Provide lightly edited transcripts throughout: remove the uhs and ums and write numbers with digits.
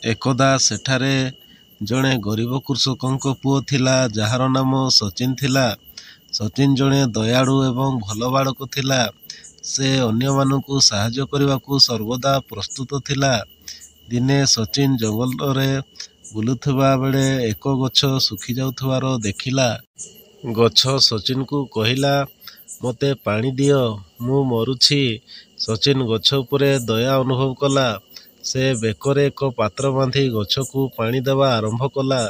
एकदा सेठारे जड़े गरीब कृषकों पुओ थिला जार नाम सचिन थिला। सचिन जड़े दयालु एवं भल बाड़क थिला। से अन्य मानकु साहाय्य करने सर्वदा प्रस्तुत थिला। दिने सचिन जंगल रे बुलुथुबा बेले एक गछ सुखी जाउथुवार देखिला। गछ सचिन को कहिला, मते पानी दियो, मु मरुछि। सचिन गछ उपरे दया अनुभव कला। से बेकरे एक पात्र बांधी गछ को पानी देवा आरंभ कला।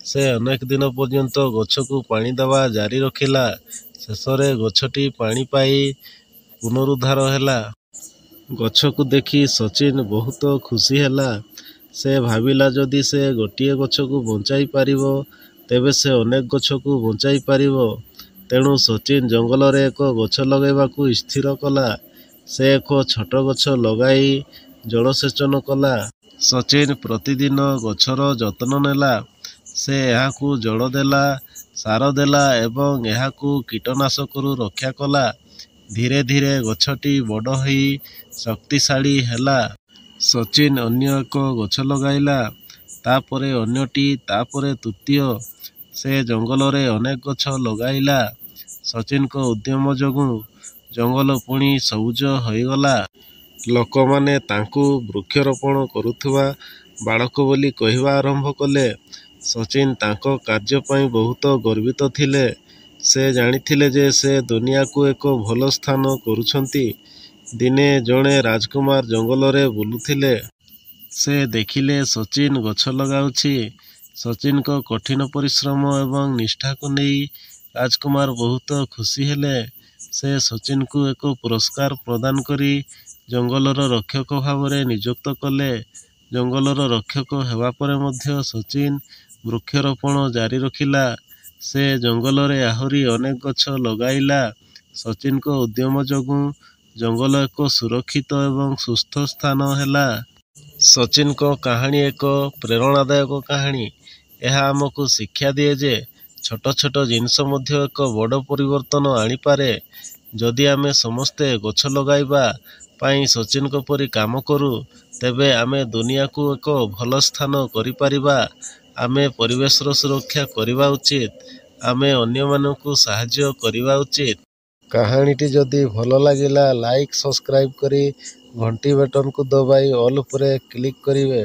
से अनेक दिन पर्यंत गछ को पानी देवा जारी रखिला। शेषरे गछटी पानी पाई पुनरुद्धार हैला। गछ को देखी सचिन बहुत खुशी हैला। से भाविला जदि से गोटिए गछ को बंचाई पारिबो तेबे से अनेक गछ को बंचाई पारिबो। तेणु सचिन जंगल रे एक गछ लगाइबाकू स्थिर कला। से एक छोट गछ लगाई जलसेचन कला। सचिन प्रतिदिन गछर जत्न नेला। से एहाकू जल देला, सार देला एवं एहाकू कीटनाशकरू रक्षा कला। धीरे धीरे गछटी बड़ होई शक्तिशाली हैला। सचिन अन्य एक गछ लगाइला, तापरे अन्यटी, तापरे तृतीय। से जंगल रे अनेक गछ लगाइला। सचिन को उद्यम जोगु जंगल पुणी सबुज होइगला। लोकमाने तांकू वृक्षरोपण करुथुवा बालक बोली कहिबा आरंभ कले। सचिन तांको कार्य पई बहुत गर्वित थिले। से जानिथिले जे से दुनिया को एक भल स्थान करुछंती। दिने जणे राजकुमार जंगल रे बुलुथिले। से देखिले सचिन गछ लगाउछि। सचिन को कठिन परिश्रम एवं निष्ठा को नहीं राजकुमार बहुत खुशी हेले। से सचिन को एक पुरस्कार प्रदान करी जंगलर रक्षक भाव में नियुक्त कले। जंगलर रक्षक हेबा परे मध्य सचिन वृक्षरोपण जारी रखिला। से जंगल रे आहुरी अनेक गछ लगाइला। सचिन को उद्यम जोगु जंगल एक सुरक्षित एवं सुस्थ स्थान हैला। सचिन को कहानी एक प्रेरणादायक कहानी। यह आमको शिक्षा दिए जे छोट छोट जिनस मध्य एक बड़ परिवर्तन आनी पारे। जदि आमे समस्ते गछ लगाइबा पाई सचिन को परी काम करू तेबे आमे दुनिया को एक भल स्थान करि परिबा। आमे परिवेशर सुरक्षा करिबा उचित। आमे अन्य मानकु साहाय्य करिबा उचित। कहानीटी जदि भल लागिला लाइक सब्सक्राइब करी घंटी बटन को दबाई ऑल उपरे क्लिक करिवे।